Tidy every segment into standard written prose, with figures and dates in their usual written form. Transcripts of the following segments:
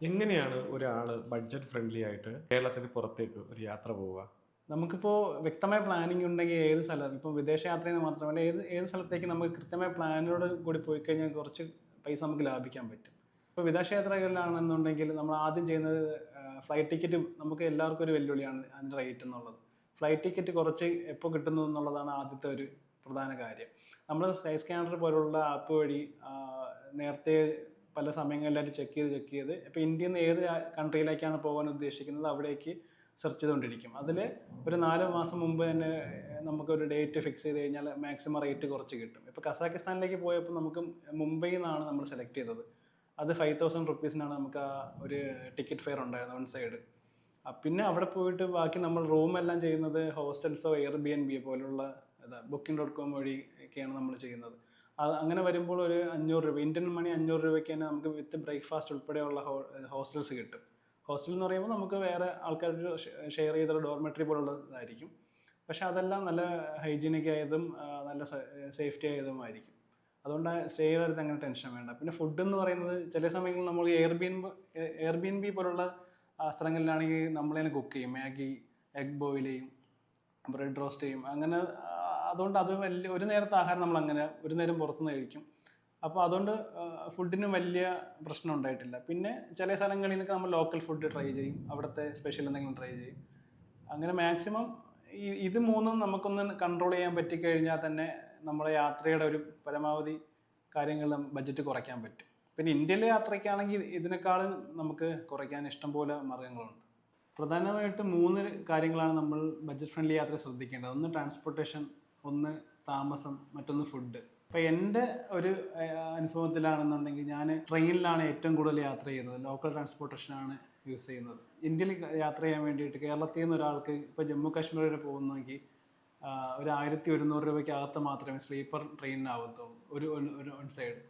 എങ്ങനെയാണ് ഒരാൾ budget friendly ആയിട്ട് കേരളത്തിന് പുറത്തേക്ക് ഒരു യാത്ര പോവുക? നമുക്കിപ്പോൾ വ്യക്തമായ പ്ലാനിങ് ഉണ്ടെങ്കിൽ ഏത് സ്ഥലം ഇപ്പോൾ വിദേശ യാത്രയെന്ന് മാത്രമല്ല ഏത് ഏത് സ്ഥലത്തേക്ക് നമുക്ക് കൃത്യമായ പ്ലാനോട് കൂടി പോയി കഴിഞ്ഞാൽ കുറച്ച് പൈസ നമുക്ക് ലാഭിക്കാൻ പറ്റും. ഇപ്പോൾ വിദേശ യാത്രകളിലാണെന്നുണ്ടെങ്കിൽ നമ്മൾ ആദ്യം ചെയ്യുന്നത് ഫ്ലൈറ്റ് ടിക്കറ്റ് നമുക്ക് എല്ലാവർക്കും ഒരു വെല്ലുവിളിയാണ് അതിൻ്റെ റേറ്റ് എന്നുള്ളത്. ഫ്ലൈറ്റ് ടിക്കറ്റ് കുറച്ച് എപ്പോൾ കിട്ടുന്നു എന്നുള്ളതാണ് ആദ്യത്തെ ഒരു പ്രധാന കാര്യം. നമ്മൾ സ്കൈ സ്കാനർ പോലുള്ള ആപ്പ് വഴി നേരത്തെ പല സമയങ്ങളിലായിട്ട് ചെക്ക് ചെയ്ത് ഇപ്പോൾ ഇന്ത്യയിൽ നിന്ന് ഏത് കൺട്രിയിലേക്കാണ് പോകാൻ ഉദ്ദേശിക്കുന്നത് അവിടേക്ക് സെർച്ച് ചെയ്തുകൊണ്ടിരിക്കും. അതിൽ ഒരു 4 മാസം മുമ്പ് തന്നെ നമുക്കൊരു ഡേറ്റ് ഫിക്സ് ചെയ്ത് കഴിഞ്ഞാൽ മാക്സിമം റേറ്റ് കുറച്ച് കിട്ടും. ഇപ്പോൾ കസാക്കിസ്ഥാനിലേക്ക് പോയപ്പോൾ നമുക്ക് മുംബൈയിൽ നിന്നാണ് നമ്മൾ സെലക്ട് ചെയ്തത്. അത് 5000 റുപ്പീസിനാണ് നമുക്ക് ആ ഒരു ടിക്കറ്റ് ഫെയർ ഉണ്ടായിരുന്നത് വൺ സൈഡ്. പിന്നെ അവിടെ പോയിട്ട് ബാക്കി നമ്മൾ റൂമെല്ലാം ചെയ്യുന്നത് ഹോസ്റ്റൽസോ എയർബിഎൻബി പോലുള്ള Booking.com വഴി ഒക്കെയാണ് നമ്മൾ ചെയ്യുന്നത്. അങ്ങനെ വരുമ്പോൾ ഒരു 500 രൂപ ഇന്ത്യൻ മണി 500 രൂപയ്ക്ക് തന്നെ നമുക്ക് വിത്ത് ബ്രേക്ക്ഫാസ്റ്റ് ഉൾപ്പെടെയുള്ള ഹോസ്റ്റൽസ് കിട്ടും. ഹോസ്റ്റൽ എന്ന് പറയുമ്പോൾ നമുക്ക് വേറെ ആൾക്കാർ ഷെയർ ചെയ്ത ഡോർമെട്രി പോലുള്ളതായിരിക്കും. പക്ഷെ അതെല്ലാം നല്ല ഹൈജീനിക് ആയതും നല്ല സേഫ്റ്റി ആയതുമായിരിക്കും. അതുകൊണ്ട് സ്റ്റേ ചെയ്തെടുത്ത് അങ്ങനെ ടെൻഷൻ വേണ്ട. പിന്നെ ഫുഡ് എന്ന് പറയുന്നത് ചില സമയങ്ങളിൽ നമ്മൾ എയർബിഎൻബി പോലുള്ള സ്ഥലങ്ങളിലാണെങ്കിൽ നമ്മൾ തന്നെ കുക്ക് ചെയ്യും. മാഗി, എഗ് ബോയിൽ ചെയ്യും, ബ്രെഡ് റോസ്റ്റ് ചെയ്യും. അങ്ങനെ അതുകൊണ്ട് അത് വലിയ ഒരു നേരത്തെ ആഹാരം നമ്മൾ അങ്ങനെ ഒരു നേരം പുറത്തുനിന്ന് കഴിക്കും. അപ്പോൾ അതുകൊണ്ട് ഫുഡിന് വലിയ പ്രശ്നം ഉണ്ടായിട്ടില്ല. പിന്നെ ചില സ്ഥലങ്ങളിൽ നിന്നൊക്കെ നമ്മൾ ലോക്കൽ ഫുഡ് ട്രൈ ചെയ്യും, അവിടുത്തെ സ്പെഷ്യൽ എന്തെങ്കിലും ട്രൈ ചെയ്യും. അങ്ങനെ മാക്സിമം ഇത് മൂന്നും നമുക്കൊന്ന് കൺട്രോൾ ചെയ്യാൻ പറ്റിക്കഴിഞ്ഞാൽ തന്നെ നമ്മുടെ യാത്രയുടെ ഒരു പരമാവധി കാര്യങ്ങളും ബഡ്ജറ്റ് കുറയ്ക്കാൻ പറ്റും. പിന്നെ ഇന്ത്യയിലെ യാത്രയ്ക്കാണെങ്കിൽ ഇതിനേക്കാളും നമുക്ക് കുറയ്ക്കാൻ ഇഷ്ടംപോലെ മാർഗ്ഗങ്ങളുണ്ട്. പ്രധാനമായിട്ടും 3 കാര്യങ്ങളാണ് നമ്മൾ ബഡ്ജറ്റ് ഫ്രണ്ട്ലി യാത്ര ശ്രദ്ധിക്കേണ്ടത്. ഒന്ന് ട്രാൻസ്പോർട്ടേഷൻ, ഒന്ന് താമസം, മറ്റൊന്ന് ഫുഡ്. അപ്പോൾ എൻ്റെ ഒരു അനുഭവത്തിലാണെന്നുണ്ടെങ്കിൽ ഞാൻ ട്രെയിനിലാണ് ഏറ്റവും കൂടുതൽ യാത്ര ചെയ്യുന്നത്. ലോക്കൽ ട്രാൻസ്പോർട്ടേഷനാണ് യൂസ് ചെയ്യുന്നത്. ഇന്ത്യയിൽ യാത്ര ചെയ്യാൻ വേണ്ടിയിട്ട് കേരളത്തിൽ നിന്ന് ഒരാൾക്ക് ഇപ്പോൾ ജമ്മു കാശ്മീർ വരെ പോകുന്നെങ്കിൽ ഒരു 1100 രൂപയ്ക്ക് അകത്ത് മാത്രമേ സ്ലീപ്പർ ട്രെയിനിനാവത്തുള്ളൂ ഒരു വൺ സൈഡ്.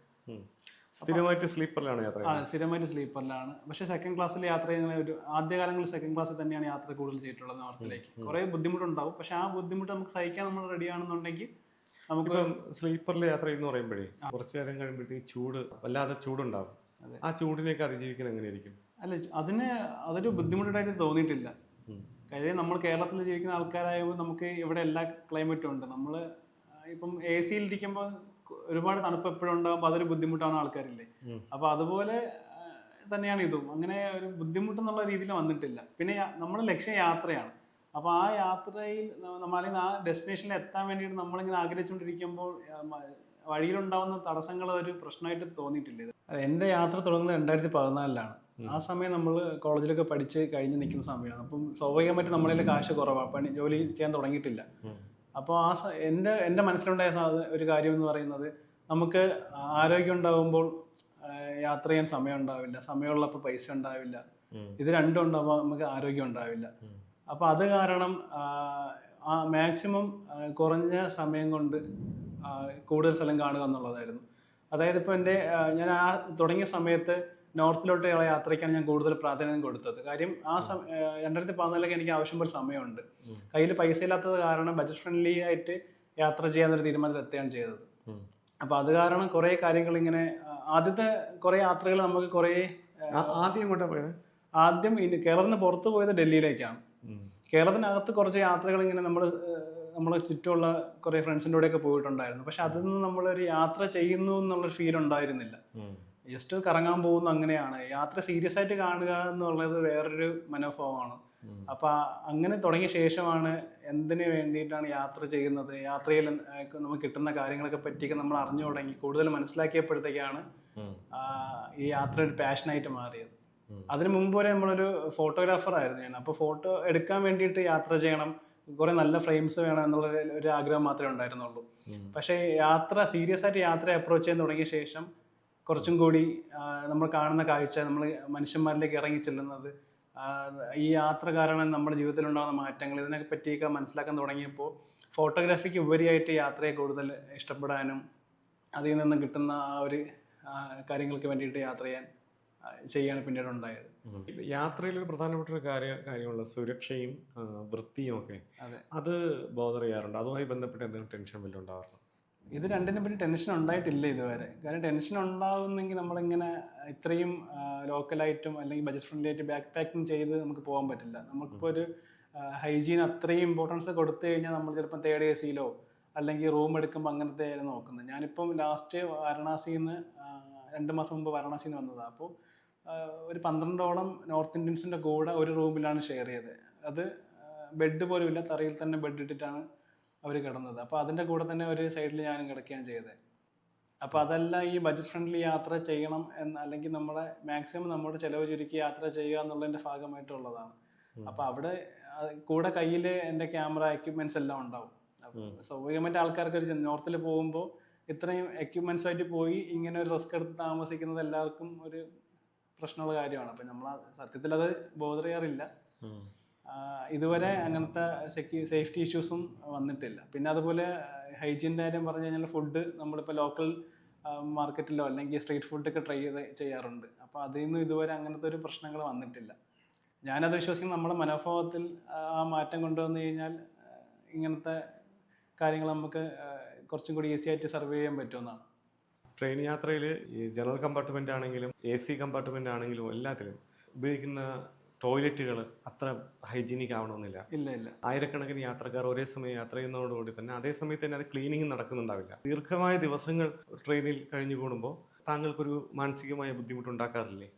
സ്ഥിരമായിട്ട് സ്ലീപ്പറിലാണ് യാത്ര? സ്ഥിരമായിട്ട് സ്ലീപ്പറിലാണ്. പക്ഷേ സെക്കൻഡ് ക്ലാസ്സിൽ യാത്ര ചെയ്യുന്ന ഒരു ആദ്യകാലങ്ങളിൽ സെക്കൻഡ് ക്ലാസ്സിൽ തന്നെയാണ് യാത്ര കൂടുതൽ ചെയ്തിട്ടുള്ളത് നോർത്തിലേക്ക്. കുറേ ബുദ്ധിമുട്ടുണ്ടാവും, പക്ഷെ ആ ബുദ്ധിമുട്ട് നമുക്ക് സഹിക്കാൻ നമ്മൾ റെഡിയാണെന്നുണ്ടെങ്കിൽ നമുക്ക് സ്ലീപ്പറിൽ യാത്ര ചെയ്യുന്ന പറയുമ്പോഴേ കുറച്ച് നേരം കഴിയുമ്പോഴത്തേക്ക് വല്ലാതെ ചൂടുണ്ടാവും. ആ ചൂടിലേക്ക് അതിജീവിക്കുന്നത് എങ്ങനെയായിരിക്കും? അല്ല, അതൊരു ബുദ്ധിമുട്ടായിട്ട് തോന്നിയിട്ടില്ല. കാര്യം നമ്മൾ കേരളത്തിൽ ജീവിക്കുന്ന ആൾക്കാരായപ്പോൾ നമുക്ക് ഇവിടെ എല്ലാ ക്ലൈമറ്റും ഉണ്ട്. നമ്മൾ ഇപ്പം AC യിലിരിക്കുമ്പോൾ ഒരുപാട് തണുപ്പ് എപ്പോഴും ഉണ്ടാകുമ്പോൾ അതൊരു ബുദ്ധിമുട്ടാണ് ആൾക്കാരില്ലേ. അപ്പോൾ അതുപോലെ തന്നെയാണ് ഇതും. അങ്ങനെ ഒരു ബുദ്ധിമുട്ടെന്നുള്ള രീതിയിൽ വന്നിട്ടില്ല. പിന്നെ നമ്മുടെ ലക്ഷ്യം യാത്രയാണ്. അപ്പോൾ ആ യാത്രയിൽ നമ്മളല്ലെങ്കിൽ ആ ഡെസ്റ്റിനേഷനിൽ എത്താൻ വേണ്ടിയിട്ട് നമ്മളിങ്ങനെ ആഗ്രഹിച്ചുകൊണ്ടിരിക്കുമ്പോൾ വഴിയിലുണ്ടാവുന്ന തടസ്സങ്ങൾ ഒരു പ്രശ്നമായിട്ട് തോന്നിയിട്ടില്ല. എൻ്റെ യാത്ര തുടങ്ങുന്നത് 2014-ലാണ്. ആ സമയം നമ്മൾ കോളേജിലൊക്കെ പഠിച്ച് കഴിഞ്ഞ് നിൽക്കുന്ന സമയമാണ്. അപ്പം സ്വാഭാവികമായിട്ട് നമ്മളിൽ കാശ് കുറവാണ്, ജോലി ചെയ്യാൻ തുടങ്ങിയിട്ടില്ല. അപ്പോൾ എൻ്റെ മനസ്സിലുണ്ടായ ഒരു കാര്യം എന്ന് പറയുന്നത്, നമുക്ക് ആരോഗ്യം ഉണ്ടാകുമ്പോൾ യാത്ര ചെയ്യാൻ സമയം ഉണ്ടാവില്ല, സമയമുള്ളപ്പോൾ പൈസ ഉണ്ടാവില്ല. ഇത് രണ്ടും ഉണ്ടാകുമ്പോൾ നമുക്ക് ആരോഗ്യം ഉണ്ടാവില്ല. അപ്പോൾ അത് കാരണം മാക്സിമം കുറഞ്ഞ സമയം കൊണ്ട് കൂടുതൽ സ്ഥലം കാണുക എന്നുള്ളതായിരുന്നു. അതായത് ഇപ്പോൾ ഞാൻ തുടങ്ങിയ സമയത്ത് നോർത്തിലോട്ടുള്ള യാത്രയ്ക്കാണ് ഞാൻ കൂടുതൽ പ്രാധാന്യം കൊടുത്തത്. കാര്യം 2014 എനിക്ക് ആവശ്യം പോലെ സമയമുണ്ട്. കയ്യിൽ പൈസ ഇല്ലാത്തത് കാരണം ബഡ്ജറ്റ് ഫ്രണ്ട്ലി ആയിട്ട് യാത്ര ചെയ്യാനൊരു തീരുമാനത്തിലെത്തുകയാണ് ചെയ്തത്. അപ്പോൾ അത് കാരണം കുറേ കാര്യങ്ങൾ ഇങ്ങനെ ആദ്യത്തെ കുറേ യാത്രകൾ നമുക്ക് കുറേ ആദ്യം എങ്ങോട്ടാണ് പോയത്? ആദ്യം കേരളത്തിന് പുറത്ത് പോയത് ഡൽഹിയിലേക്കാണ്. കേരളത്തിനകത്ത് കുറച്ച് യാത്രകൾ ഇങ്ങനെ നമ്മളെ ചുറ്റുമുള്ള കുറേ ഫ്രണ്ട്സിൻ്റെ കൂടെയൊക്കെ പോയിട്ടുണ്ടായിരുന്നു. പക്ഷെ അതിൽ നിന്ന് നമ്മളൊരു യാത്ര ചെയ്യുന്നു എന്നുള്ളൊരു ഫീൽ ഉണ്ടായിരുന്നില്ല. ജസ്റ്റ് കറങ്ങാൻ പോകുന്നു, അങ്ങനെയാണ്. യാത്ര സീരിയസ് ആയിട്ട് കാണുക എന്നുള്ളത് വേറൊരു മനോഭാവമാണ്. അപ്പം അങ്ങനെ തുടങ്ങിയ ശേഷമാണ് എന്തിനു വേണ്ടിയിട്ടാണ് യാത്ര ചെയ്യുന്നത്, യാത്രയിൽ നമുക്ക് കിട്ടുന്ന കാര്യങ്ങളൊക്കെ പറ്റിയൊക്കെ നമ്മൾ അറിഞ്ഞു തുടങ്ങി, കൂടുതൽ മനസ്സിലാക്കിയപ്പോഴത്തേക്കാണ് ഈ യാത്ര ഒരു പാഷനായിട്ട് മാറിയത്. അതിന് മുമ്പ് വരെ നമ്മളൊരു ഫോട്ടോഗ്രാഫർ ആയിരുന്നു ഞാൻ. അപ്പോൾ ഫോട്ടോ എടുക്കാൻ വേണ്ടിയിട്ട് യാത്ര ചെയ്യണം, കുറെ നല്ല ഫ്രെയിംസ് വേണം എന്നുള്ള ഒരു ആഗ്രഹം മാത്രമേ ഉണ്ടായിരുന്നുള്ളൂ. പക്ഷേ സീരിയസ് ആയിട്ട് യാത്ര അപ്രോച്ച് ചെയ്യാൻ തുടങ്ങിയ ശേഷം കുറച്ചും കൂടി നമ്മൾ കാണുന്ന കാഴ്ച, നമ്മൾ മനുഷ്യന്മാരിലേക്ക് ഇറങ്ങി ചെല്ലുന്നത്, ഈ യാത്ര കാരണം നമ്മുടെ ജീവിതത്തിൽ ഉണ്ടാകുന്ന മാറ്റങ്ങൾ, ഇതിനെ പറ്റിയൊക്കെ മനസ്സിലാക്കാൻ തുടങ്ങിയപ്പോൾ ഫോട്ടോഗ്രാഫിക്ക് ഉപരിയായിട്ട് യാത്രയെ കൂടുതൽ ഇഷ്ടപ്പെടാനും അതിൽ നിന്ന് കിട്ടുന്ന ആ ഒരു കാര്യങ്ങൾക്ക് വേണ്ടിയിട്ട് ചെയ്യാണ് പിന്നീട് ഉണ്ടായത്. യാത്രയിൽ ഒരു പ്രധാനപ്പെട്ട ഒരു കാര്യമുള്ള സുരക്ഷയും വൃത്തിയും ഒക്കെ, അത് ബോധർ ചെയ്യാറുണ്ട്. അതുമായി ബന്ധപ്പെട്ട് എന്തെങ്കിലും ടെൻഷൻ വല്ലതും ഉണ്ടാവാറുണ്ടോ? ഇത് രണ്ടിനെ പറ്റി ടെൻഷൻ ഉണ്ടായിട്ടില്ല ഇതുവരെ. കാരണം ടെൻഷൻ ഉണ്ടാവുന്നെങ്കിൽ നമ്മളിങ്ങനെ ഇത്രയും ലോക്കലായിട്ടും അല്ലെങ്കിൽ ബജറ്റ് ഫ്രണ്ട്ലി ആയിട്ട് ബാക്ക് പാക്കിംഗ് ചെയ്ത് നമുക്ക് പോകാൻ പറ്റില്ല. നമുക്കിപ്പോൾ ഒരു ഹൈജീൻ അത്രയും ഇമ്പോർട്ടൻസ് കൊടുത്തു കഴിഞ്ഞാൽ നമ്മൾ ചിലപ്പോൾ തേർഡ് എ സിയിലോ അല്ലെങ്കിൽ റൂം എടുക്കുമ്പോൾ അങ്ങനത്തെ ആയിരുന്നു നോക്കുന്നത്. ഞാനിപ്പം ലാസ്റ്റ് വാരണാസിയിൽ നിന്ന് 2 മാസം മുമ്പ് വാരണാസിയിൽ നിന്ന് വന്നതാണ്. അപ്പോൾ ഒരു 12ഓളം നോർത്ത് ഇന്ത്യൻസിൻ്റെ കൂടെ ഒരു റൂമിലാണ് ഷെയർ ചെയ്തത്. അത് ബെഡ് പോലും ഇല്ല, തറയിൽ തന്നെ ബെഡ് ഇട്ടിട്ടാണ് അവർ കിടന്നത്. അപ്പോൾ അതിൻ്റെ കൂടെ തന്നെ ഒരു സൈഡിൽ ഞാനും കിടക്കുകയാണ് ചെയ്തത്. അപ്പോൾ അതെല്ലാം ഈ ബജറ്റ് ഫ്രണ്ട്ലി യാത്ര ചെയ്യണം എന്ന്, അല്ലെങ്കിൽ നമ്മളെ മാക്സിമം നമ്മുടെ ചിലവ് ചുരുക്കി യാത്ര ചെയ്യുക എന്നുള്ളതിൻ്റെ ഭാഗമായിട്ടുള്ളതാണ്. അപ്പോൾ അവിടെ കൂടെ കയ്യിൽ എൻ്റെ ക്യാമറ എക്യുപ്മെൻറ്റ്സ് എല്ലാം ഉണ്ടാവും. സ്വാഭാവികമായിട്ട് ആൾക്കാർക്ക് ഒരു നോർത്തിൽ പോകുമ്പോൾ ഇത്രയും എക്യുപ്മെൻറ്റ്സുമായിട്ട് പോയി ഇങ്ങനെ ഒരു റിസ്ക് എടുത്ത് താമസിക്കുന്നത് എല്ലാവർക്കും ഒരു പ്രശ്നമുള്ള കാര്യമാണ്. അപ്പം നമ്മൾ സത്യത്തിൽ അത് ബോധർ ചെയ്യാറില്ല. ഇതുവരെ അങ്ങനത്തെ സേഫ്റ്റി ഇഷ്യൂസും വന്നിട്ടില്ല. പിന്നെ അതുപോലെ ഹൈജീൻ്റെ കാര്യം പറഞ്ഞു കഴിഞ്ഞാൽ ഫുഡ് നമ്മളിപ്പോൾ ലോക്കൽ മാർക്കറ്റിലോ അല്ലെങ്കിൽ സ്ട്രീറ്റ് ഫുഡൊക്കെ ട്രൈ ചെയ്യാറുണ്ട്. അപ്പോൾ അതിൽ നിന്നും ഇതുവരെ അങ്ങനത്തെ ഒരു പ്രശ്നങ്ങൾ വന്നിട്ടില്ല. ഞാനത് വിശ്വസിക്കുന്നത് നമ്മുടെ മനോഭാവത്തിൽ ആ മാറ്റം കൊണ്ടുവന്നു കഴിഞ്ഞാൽ ഇങ്ങനത്തെ കാര്യങ്ങൾ നമുക്ക് കുറച്ചും കൂടി ഈസി ആയിട്ട് സർവൈവ് ചെയ്യാൻ പറ്റുമെന്നാണ്. ട്രെയിൻ യാത്രയിൽ ഈ ജനറൽ കമ്പാർട്ട്മെൻ്റ് ആണെങ്കിലും AC കമ്പാർട്ട്മെൻ്റ് ആണെങ്കിലും എല്ലാത്തിലും ഉപയോഗിക്കുന്ന ടോയ്ലറ്റുകൾ അത്ര ഹൈജീനിക് ആവണമെന്നില്ല. ഇല്ല. ആയിരക്കണക്കിന് യാത്രക്കാർ ഒരേ സമയം യാത്ര ചെയ്യുന്നതോടുകൂടി തന്നെ അതേ സമയത്ത് തന്നെ അത് ക്ലീനിങ് നടക്കുന്നുണ്ടാവില്ല. ദീർഘമായ ദിവസങ്ങൾ ട്രെയിനിൽ കഴിഞ്ഞു കൂടുമ്പോൾ താങ്കൾക്കൊരു മാനസികമായ ബുദ്ധിമുട്ടുണ്ടാക്കാറില്ലേ?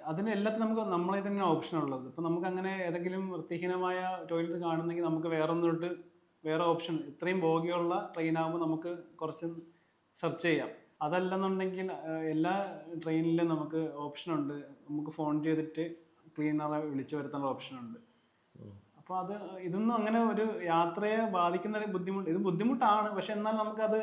അതിന് എല്ലാത്തിനും നമുക്ക് നമ്മളെ തന്നെ ഓപ്ഷൻ ഉള്ളത്. ഇപ്പം നമുക്ക് അങ്ങനെ ഏതെങ്കിലും വൃത്തിഹീനമായ ടോയ്ലറ്റ് കാണുന്നെങ്കിൽ നമുക്ക് വേറെ ഓപ്ഷൻ, ഇത്രയും ബോഗിയുള്ള ട്രെയിനാകുമ്പോൾ നമുക്ക് കുറച്ച് സെർച്ച് ചെയ്യാം. അതല്ലെന്നുണ്ടെങ്കിൽ എല്ലാ ട്രെയിനിലും നമുക്ക് ഓപ്ഷനുണ്ട്. നമുക്ക് ഫോൺ ചെയ്തിട്ട് ക്ലീനറെ വിളിച്ചു വരുത്താനുള്ള ഓപ്ഷനുണ്ട്. അപ്പോൾ ഇതൊന്നും അങ്ങനെ ഒരു യാത്രയെ ബാധിക്കുന്ന ഒരു ഇത് ബുദ്ധിമുട്ടാണ്. പക്ഷെ എന്നാൽ നമുക്കത്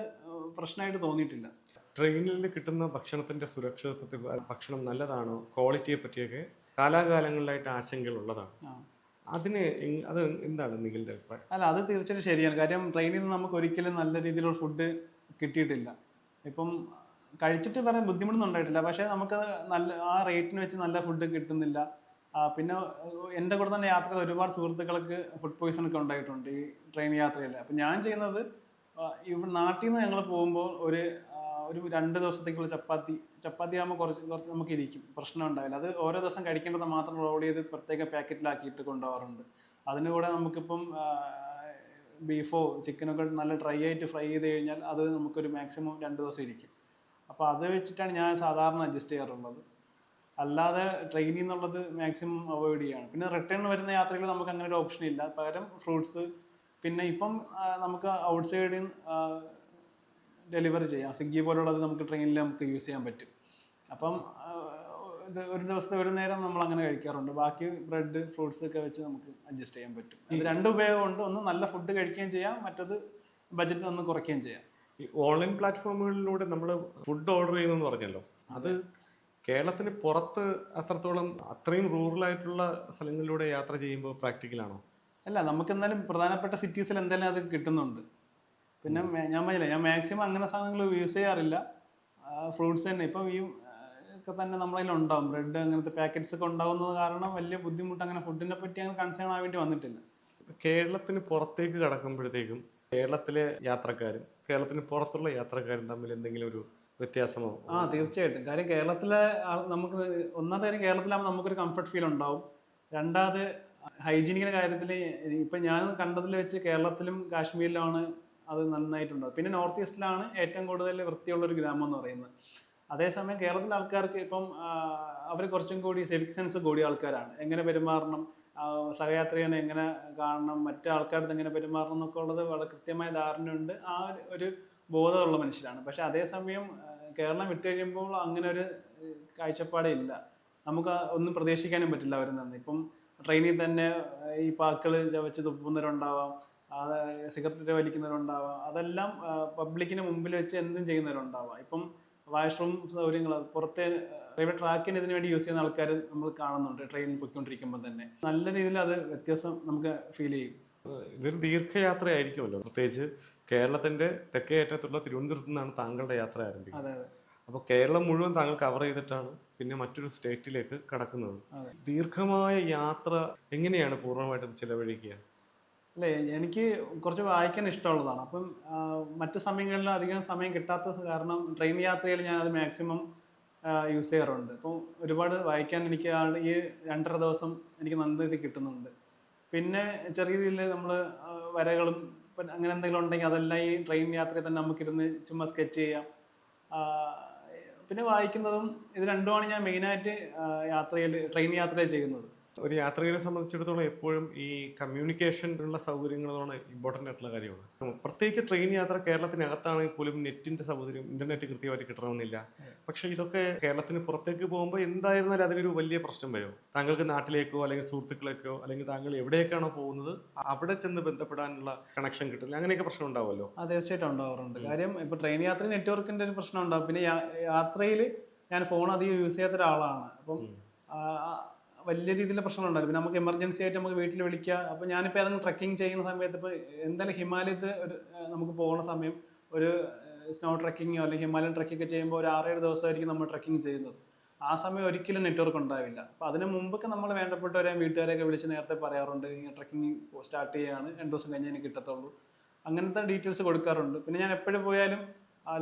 പ്രശ്നമായിട്ട് തോന്നിയിട്ടില്ല. ട്രെയിനിൽ കിട്ടുന്ന ഭക്ഷണത്തിൻ്റെ സുരക്ഷിതത്വത്തിൽ ഭക്ഷണം നല്ലതാണോ, ക്വാളിറ്റിയെ പറ്റിയൊക്കെ കാലാകാലങ്ങളിലായിട്ട് ആശങ്കകൾ ഉള്ളതാണ്. അത് എന്താണ് നിങ്ങളുടെ അഭിപ്രായം? അല്ല, അത് തീർച്ചയായിട്ടും ശരിയാണ്. കാര്യം ട്രെയിനിൽ നിന്ന് നമുക്ക് ഒരിക്കലും നല്ല രീതിയിലുള്ള ഫുഡ് കിട്ടിയിട്ടില്ല. ഇപ്പം കഴിച്ചിട്ട് പറയാൻ ബുദ്ധിമുട്ടൊന്നും ഉണ്ടായിട്ടില്ല. പക്ഷേ നമുക്കത് ആ റേറ്റിന് വെച്ച് നല്ല ഫുഡ് കിട്ടുന്നില്ല. പിന്നെ എൻ്റെ കൂടെ തന്നെ യാത്ര ഒരുപാട് സുഹൃത്തുക്കൾക്ക് ഫുഡ് പോയ്സൺ ഒക്കെ ഉണ്ടായിട്ടുണ്ട് ഈ ട്രെയിൻ യാത്രയിൽ. അപ്പം ഞാൻ ചെയ്യുന്നത്, ഇവിടെ നാട്ടിൽ നിന്ന് ഞങ്ങൾ പോകുമ്പോൾ ഒരു 2 ദിവസത്തേക്കുള്ള ചപ്പാത്തി ആകുമ്പോൾ കുറച്ച് നമുക്ക് ഇരിക്കും, പ്രശ്നം ഉണ്ടാവില്ല. അത് ഓരോ ദിവസം കഴിക്കേണ്ടത് മാത്രം റോൾ ചെയ്ത് പ്രത്യേക പാക്കറ്റിലാക്കിയിട്ട് കൊണ്ടുപോകാറുണ്ട്. അതിന് കൂടെ നമുക്കിപ്പം ബീഫോ ചിക്കനൊക്കെ നല്ല ഡ്രൈ ആയിട്ട് ഫ്രൈ ചെയ്ത് കഴിഞ്ഞാൽ അത് നമുക്കൊരു മാക്സിമം 2 ദിവസം ഇരിക്കും. അപ്പോൾ അത് വെച്ചിട്ടാണ് ഞാൻ സാധാരണ അഡ്ജസ്റ്റ് ചെയ്യാറുള്ളത്. അല്ലാതെ ട്രെയിനിൽ നിന്നുള്ളത് മാക്സിമം അവോയ്ഡ് ചെയ്യാണ്. പിന്നെ റിട്ടേൺ വരുന്ന യാത്രയിൽ നമുക്ക് അങ്ങനെ ഒരു ഓപ്ഷൻ ഇല്ല. പകരം ഫ്രൂട്ട്സ്, പിന്നെ ഇപ്പം നമുക്ക് ഔട്ട് സൈഡിൽ ഡെലിവറി ചെയ്യാം. സ്വിഗ്ഗി പോലുള്ളത് നമുക്ക് ട്രെയിനിൽ നമുക്ക് യൂസ് ചെയ്യാൻ പറ്റും. അപ്പം ഇത് ഒരു ദിവസത്തെ ഒരു നേരം നമ്മൾ അങ്ങനെ കഴിക്കാറുണ്ട്. ബാക്കി ബ്രെഡ്, ഫ്രൂട്ട്സ് ഒക്കെ വെച്ച് നമുക്ക് അഡ്ജസ്റ്റ് ചെയ്യാൻ പറ്റും. ഇത് 2 ഉപയോഗമുണ്ട്. ഒന്ന് നല്ല ഫുഡ് കഴിക്കുകയും ചെയ്യാം, മറ്റത് ബജറ്റ് ഒന്ന് കുറയ്ക്കുകയും ചെയ്യാം. ഈ ഓൺലൈൻ പ്ലാറ്റ്ഫോമുകളിലൂടെ നമ്മൾ ഫുഡ് ഓർഡർ ചെയ്യുന്നെന്ന് പറഞ്ഞല്ലോ, അത് കേരളത്തിന് പുറത്ത് അത്രയും റൂറലായിട്ടുള്ള സ്ഥലങ്ങളിലൂടെ യാത്ര ചെയ്യുമ്പോൾ പ്രാക്ടിക്കലാണോ? അല്ല, നമുക്ക് എന്തായാലും പ്രധാനപ്പെട്ട സിറ്റീസിൽ എന്തായാലും അത് കിട്ടുന്നുണ്ട്. പിന്നെ ഞാൻ പറഞ്ഞില്ല, ഞാൻ മാക്സിമം അങ്ങനെ സാധനങ്ങൾ യൂസ് ചെയ്യാറില്ല. ഫ്രൂട്ട്സ് തന്നെ ഇപ്പം ഈ ഒക്കെ തന്നെ നമ്മളതിൽ ഉണ്ടാവും. ബ്രെഡ് അങ്ങനത്തെ പാക്കറ്റ്സ് ഒക്കെ ഉണ്ടാവുന്നത് കാരണം വലിയ ബുദ്ധിമുട്ട് അങ്ങനെ ഫുഡിനെ പറ്റി അങ്ങനെ കൺസേൺ ആവാൻ വേണ്ടി വന്നിട്ടില്ല. കേരളത്തിന് പുറത്തേക്ക് കടക്കുമ്പോഴത്തേക്കും കേരളത്തിലെ യാത്രക്കാരും കേരളത്തിന് പുറത്തുള്ള യാത്രക്കാരും തമ്മിൽ എന്തെങ്കിലും ഒരു വ്യത്യാസമോ? തീർച്ചയായിട്ടും. കാര്യം കേരളത്തിലെ നമുക്ക് ഒന്നാമത്തെ കാര്യം, കേരളത്തിലാകുമ്പോൾ നമുക്കൊരു കംഫർട്ട് ഫീൽ ഉണ്ടാവും. രണ്ടാമത് ഹൈജീനിക്കിൻ്റെ കാര്യത്തിൽ ഇപ്പം ഞാൻ കണ്ടതിൽ വെച്ച് കേരളത്തിലും കാശ്മീരിലുമാണ് അത് നന്നായിട്ടുണ്ടാകും. പിന്നെ നോർത്ത് ഈസ്റ്റിലാണ് ഏറ്റവും കൂടുതൽ വൃത്തിയുള്ളൊരു ഗ്രാമം എന്ന് പറയുന്നത്. അതേസമയം കേരളത്തിലെ ആൾക്കാർക്ക് ഇപ്പം അവർ കുറച്ചും കൂടി സിവിക് സെൻസ് കൂടിയ ആൾക്കാരാണ്. എങ്ങനെ പെരുമാറണം, സഹയാത്രികനെ എങ്ങനെ കാണണം, മറ്റു ആൾക്കാർക്ക് എങ്ങനെ പെരുമാറണം എന്നൊക്കെ ഉള്ളത് വളരെ കൃത്യമായ ധാരണയുണ്ട്. ആ ഒരു ബോധമുള്ള മനുഷ്യരാണ്. പക്ഷെ അതേസമയം കേരളം വിട്ട് കഴിയുമ്പോൾ അങ്ങനെ ഒരു കാഴ്ചപ്പാടേ ഇല്ല. നമുക്ക് ഒന്നും പ്രതീക്ഷിക്കാനും പറ്റില്ല അവരിൽ നിന്ന്. ഇപ്പം ട്രെയിനിൽ തന്നെ ഈ പാക്കൾ ചവച്ച് തുപ്പുന്നവരുണ്ടാവാം, സിഗരറ്റ് വലിക്കുന്നവരുണ്ടാവാം, അതെല്ലാം പബ്ലിക്കിന് മുമ്പിൽ വെച്ച് എന്തും ചെയ്യുന്നവരുണ്ടാവാം. ഇപ്പം വാഷ്റൂം സൗകര്യങ്ങൾ പുറത്തെ റെയിൽവേ ട്രാക്കിന് ഇതിനു വേണ്ടി യൂസ് ചെയ്യുന്ന ആൾക്കാർ നമ്മൾ കാണുന്നുണ്ട് ട്രെയിനിൽ പൊയ്ക്കൊണ്ടിരിക്കുമ്പോൾ തന്നെ. നല്ല രീതിയിൽ അത് വ്യത്യാസം നമുക്ക് ഫീൽ ചെയ്യും. ഇതൊരു ദീർഘയാത്രയായിരിക്കുമല്ലോ, പ്രത്യേകിച്ച് കേരളത്തിന്റെ തെക്കേ അറ്റത്തുള്ള തിരുവനന്തപുരത്ത് നിന്നാണ് താങ്കളുടെ യാത്ര ആരംഭിക്കുന്നത്. അതെ. അപ്പോൾ കേരളം മുഴുവൻ താങ്കൾ കവർ ചെയ്തിട്ടാണ് പിന്നെ മറ്റൊരു സ്റ്റേറ്റിലേക്ക് കടക്കുന്നത്. ദീർഘമായ യാത്ര എങ്ങനെയാണ് പൂർണ്ണമായിട്ടും ചിലവഴിക്കുക? അല്ലേ, എനിക്ക് കുറച്ച് വായിക്കാൻ ഇഷ്ടമുള്ളതാണ്. അപ്പം മറ്റ് സമയങ്ങളിൽ അധികം സമയം കിട്ടാത്ത കാരണം ട്രെയിൻ യാത്രയിൽ ഞാൻ അത് മാക്സിമം യൂസ് ചെയ്യാറുണ്ട്. അപ്പോൾ ഒരുപാട് വായിക്കാൻ എനിക്ക് ഈ 2.5 ദിവസം എനിക്ക് നല്ല ഇത് കിട്ടുന്നുണ്ട്. പിന്നെ ചെറിയ രീതിയിൽ നമ്മൾ വരകളും അങ്ങനെ എന്തെങ്കിലും ഉണ്ടെങ്കിൽ അതെല്ലാം ഈ ട്രെയിൻ യാത്രയിൽ തന്നെ നമുക്കിരുന്ന് ചുമ്മാ സ്കെച്ച് ചെയ്യാം. ആ, പിന്നെ വായിക്കുന്നതും ഇത് രണ്ടുമാണ് ഞാൻ മെയിനായിട്ട് ട്രെയിൻ യാത്രയിൽ ചെയ്യുന്നത്. ഒരു യാത്രികനെ സംബന്ധിച്ചിടത്തോളം എപ്പോഴും ഈ കമ്മ്യൂണിക്കേഷനുള്ള സൗകര്യങ്ങളാണ് ഇമ്പോർട്ടൻ്റ് ആയിട്ടുള്ള കാര്യമാണ്. പ്രത്യേകിച്ച് ട്രെയിൻ യാത്ര കേരളത്തിനകത്താണെങ്കിൽ പോലും നെറ്റിന്റെ സൗകര്യം, ഇന്റർനെറ്റ് കൃത്യമായിട്ട് കിട്ടണമെന്നില്ല. പക്ഷേ ഇതൊക്കെ കേരളത്തിന് പുറത്തേക്ക് പോകുമ്പോൾ എന്തായിരുന്നാലും അതിനൊരു വലിയ പ്രശ്നം വരും. താങ്കൾക്ക് നാട്ടിലേക്കോ അല്ലെങ്കിൽ സുഹൃത്തുക്കളേക്കോ അല്ലെങ്കിൽ താങ്കൾ എവിടേക്കാണോ പോകുന്നത് അവിടെ ചെന്ന് ബന്ധപ്പെടാനുള്ള കണക്ഷൻ കിട്ടില്ല, അങ്ങനെയൊക്കെ പ്രശ്നം ഉണ്ടാവുമല്ലോ. തീർച്ചയായിട്ടും ഉണ്ടാവാറുണ്ട്. കാര്യം ഇപ്പോൾ ട്രെയിൻ യാത്ര നെറ്റ്വർക്കിന്റെ ഒരു പ്രശ്നം ഉണ്ടാവും. പിന്നെ യാത്രയിൽ ഞാൻ ഫോൺ അധികം യൂസ് ചെയ്യാത്ത ഒരാളാണ്. അപ്പം വലിയ രീതിയിലുള്ള പ്രശ്നങ്ങളുണ്ടായിരുന്നു. പിന്നെ നമുക്ക് എമർജൻസി ആയിട്ട് നമുക്ക് വീട്ടിൽ വിളിക്കുക. അപ്പോൾ ഞാനിപ്പോൾ ഏതെങ്കിലും ട്രക്കിംഗ് ചെയ്യുന്ന സമയത്ത് ഇപ്പോൾ എന്തായാലും ഹിമാലയത്ത് നമുക്ക് പോകുന്ന സമയം ഒരു സ്നോ ട്രക്കിങ്ങോ അല്ലെങ്കിൽ ഹിമാലയൻ ട്രക്കിംഗ് ഒക്കെ ചെയ്യുമ്പോൾ ഒരു 6-7 ദിവസമായിരിക്കും നമ്മൾ ട്രക്കിംഗ് ചെയ്യുന്നത്. ആ സമയം ഒരിക്കലും നെറ്റ്വർക്ക് ഉണ്ടാവില്ല. അപ്പോൾ അതിന് മുമ്പൊക്കെ നമ്മൾ വേണ്ടപ്പെട്ടവരെയും വീട്ടുകാരെയൊക്കെ വിളിച്ച് നേരത്തെ പറയാറുണ്ട്, ഇങ്ങനെ ട്രക്കിംഗ് സ്റ്റാർട്ട് ചെയ്യുകയാണ്, 2 ദിവസം കഴിഞ്ഞ് എനിക്ക് കിട്ടത്തുള്ളൂ, അങ്ങനത്തെ ഡീറ്റെയിൽസ് കൊടുക്കാറുണ്ട്. പിന്നെ ഞാൻ എപ്പോഴും പോയാലും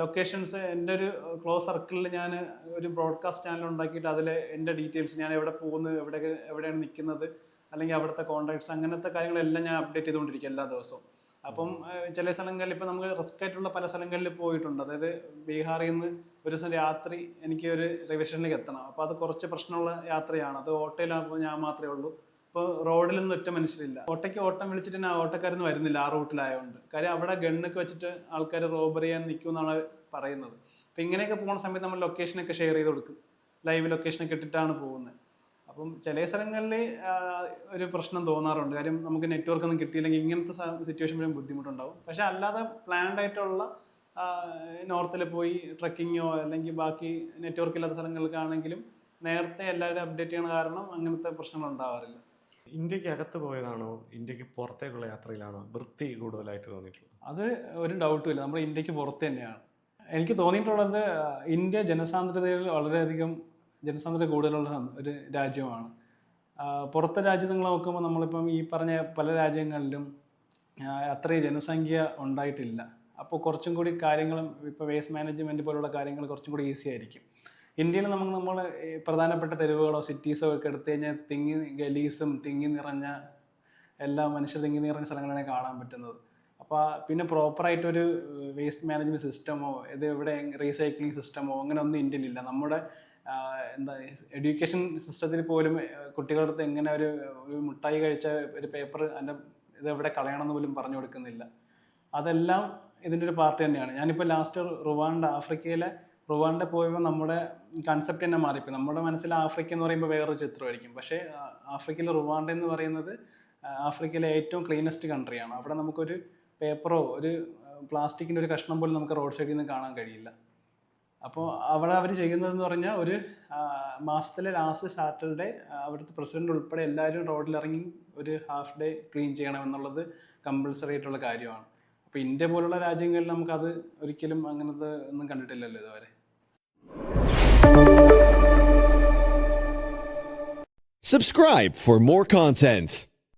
ലൊക്കേഷൻസ് എൻ്റെ ഒരു ക്ലോസ് സർക്കിളിൽ ഞാൻ ഒരു ബ്രോഡ്കാസ്റ്റ് ചാനൽ ഉണ്ടാക്കിയിട്ട് അതിൽ എൻ്റെ ഡീറ്റെയിൽസ്, ഞാൻ എവിടെ പോകുന്നു, എവിടെയാണ് നിൽക്കുന്നത്, അല്ലെങ്കിൽ അവിടുത്തെ കോൺടാക്ട്സ്, അങ്ങനത്തെ കാര്യങ്ങളെല്ലാം ഞാൻ അപ്ഡേറ്റ് ചെയ്തുകൊണ്ടിരിക്കും എല്ലാ ദിവസവും. അപ്പം ചില സ്ഥലങ്ങളിൽ ഇപ്പോൾ നമുക്ക് റിസ്ക് ആയിട്ടുള്ള പല സ്ഥലങ്ങളിൽ പോയിട്ടുണ്ട്. അതായത് ബീഹാറിൽ നിന്ന് ഒരു ദിവസം രാത്രി എനിക്ക് ഒരു റെയിൽവേ സ്റ്റേഷനിലേക്ക് എത്തണം. അപ്പോൾ അത് കുറച്ച് പ്രശ്നമുള്ള യാത്രയാണ്. അത് ഓട്ടോയിലാകുമ്പോൾ ഞാൻ മാത്രമേ ഉള്ളൂ. ഇപ്പോൾ റോഡിൽ നിന്ന് ഒറ്റ മനുഷ്യരില്ല. ഓട്ടം വിളിച്ചിട്ട് തന്നെ ഓട്ടക്കാരൊന്നും വരുന്നില്ല ആ റൂട്ടിലായതുകൊണ്ട്. കാര്യം അവിടെ ഗണ്ണൊക്കെ വെച്ചിട്ട് ആൾക്കാർ റോബറി ചെയ്യാൻ നിൽക്കുമെന്നാണ് പറയുന്നത്. അപ്പം ഇങ്ങനെയൊക്കെ പോകുന്ന സമയത്ത് നമ്മൾ ലൊക്കേഷനൊക്കെ ഷെയർ ചെയ്ത് കൊടുക്കും, ലൈവ് ലൊക്കേഷനൊക്കെ ഇട്ടിട്ടാണ് പോകുന്നത്. അപ്പം ചില സ്ഥലങ്ങളിൽ ഒരു പ്രശ്നം തോന്നാറുണ്ട്. കാര്യം നമുക്ക് നെറ്റ്വർക്ക് ഒന്നും കിട്ടിയില്ലെങ്കിൽ ഇങ്ങനത്തെ സിറ്റുവേഷൻ വരും ബുദ്ധിമുട്ടുണ്ടാവും. പക്ഷെ അല്ലാതെ പ്ലാൻഡ് ആയിട്ടുള്ള നോർത്തിൽ പോയി ട്രക്കിങ്ങോ അല്ലെങ്കിൽ ബാക്കി നെറ്റ്വർക്ക് ഇല്ലാത്ത സ്ഥലങ്ങൾക്കാണെങ്കിലും നേരത്തെ എല്ലാവരും അപ്ഡേറ്റ് ചെയ്യണ കാരണം അങ്ങനത്തെ പ്രശ്നങ്ങൾ ഉണ്ടാവാറില്ല. ഇന്ത്യക്ക് അകത്ത് പോയതാണോ ഇന്ത്യക്ക് പുറത്തേക്കുള്ള യാത്രയിലാണോ വൃത്തി കൂടുതലായിട്ട് തോന്നിയിട്ടുള്ളത്? അത് ഒരു ഡൗട്ടും ഇല്ല, നമ്മുടെ ഇന്ത്യക്ക് പുറത്ത് തന്നെയാണ്. എനിക്ക് തോന്നിയിട്ടുള്ളത് ഇന്ത്യ ജനസാന്ദ്രതയിൽ വളരെയധികം ജനസാന്ദ്രത കൂടുതലുള്ള ഒരു രാജ്യമാണ്. പുറത്തെ രാജ്യം നിങ്ങൾ നോക്കുമ്പോൾ നമ്മളിപ്പം ഈ പറഞ്ഞ പല രാജ്യങ്ങളിലും അത്രയും ജനസംഖ്യ ഉണ്ടായിട്ടില്ല. അപ്പോൾ കുറച്ചും കൂടി കാര്യങ്ങളും ഇപ്പോൾ വേസ്റ്റ് മാനേജ്മെൻറ്റ് പോലുള്ള കാര്യങ്ങൾ കുറച്ചും കൂടി ഈസി ആയിരിക്കും. ഇന്ത്യയിൽ നമ്മൾ പ്രധാനപ്പെട്ട തെരുവുകളോ സിറ്റീസോ ഒക്കെ എടുത്തു കഴിഞ്ഞാൽ ഗലീസും തിങ്ങി നിറഞ്ഞ മനുഷ്യർ തിങ്ങി നിറഞ്ഞ സ്ഥലങ്ങളാണ് കാണാൻ പറ്റുന്നത്. അപ്പോൾ പിന്നെ പ്രോപ്പറായിട്ടൊരു വേസ്റ്റ് മാനേജ്മെൻറ്റ് സിസ്റ്റമോ ഇവിടെ റീസൈക്ലിംഗ് സിസ്റ്റമോ അങ്ങനെ ഒന്നും ഇന്ത്യയിലില്ല. നമ്മുടെ എഡ്യൂക്കേഷൻ സിസ്റ്റത്തിൽ പോലും കുട്ടികളുടെ അടുത്ത് എങ്ങനെ ഒരു മുട്ടായി കഴിച്ച ഒരു പേപ്പർ ഇതെവിടെ കളയണമെന്ന് പോലും പറഞ്ഞു കൊടുക്കുന്നില്ല. അതെല്ലാം ഇതിൻ്റെ ഒരു പാർട്ട് തന്നെയാണ്. ഞാനിപ്പോൾ ലാസ്റ്റ് ആഫ്രിക്കയിലെ റുവാണ്ട പോയപ്പോൾ നമ്മുടെ കൺസെപ്റ്റ് തന്നെ മാറിപ്പോയി. നമ്മുടെ മനസ്സിൽ ആഫ്രിക്ക എന്ന് പറയുമ്പോൾ വേറൊരു ചിത്രമായിരിക്കും. പക്ഷേ ആഫ്രിക്കയിലെ റുവാണ്ട എന്ന് പറയുന്നത് ആഫ്രിക്കയിലെ ഏറ്റവും ക്ലീനസ്റ്റ് കൺട്രിയാണ്. അവിടെ നമുക്കൊരു പേപ്പറോ ഒരു പ്ലാസ്റ്റിക്കിൻ്റെ ഒരു കഷ്ണം പോലും നമുക്ക് റോഡ് സൈഡിൽ നിന്ന് കാണാൻ കഴിയില്ല. അപ്പോൾ അവിടെ അവർ ചെയ്യുന്നതെന്ന് പറഞ്ഞാൽ ഒരു മാസത്തിലെ ലാസ്റ്റ് സാറ്റർഡേ അവിടുത്തെ പ്രസിഡന്റ് ഉൾപ്പെടെ എല്ലാവരും റോഡിലിറങ്ങി ഒരു ഹാഫ് ഡേ ക്ലീൻ ചെയ്യണമെന്നുള്ളത് കമ്പൾസറി ആയിട്ടുള്ള കാര്യമാണ്. അപ്പോൾ ഇന്ത്യ പോലുള്ള രാജ്യങ്ങളിൽ നമുക്കത് ഒരിക്കലും അങ്ങനത്തെ ഒന്നും കണ്ടിട്ടില്ലല്ലോ ഇതുവരെ. Subscribe for more content.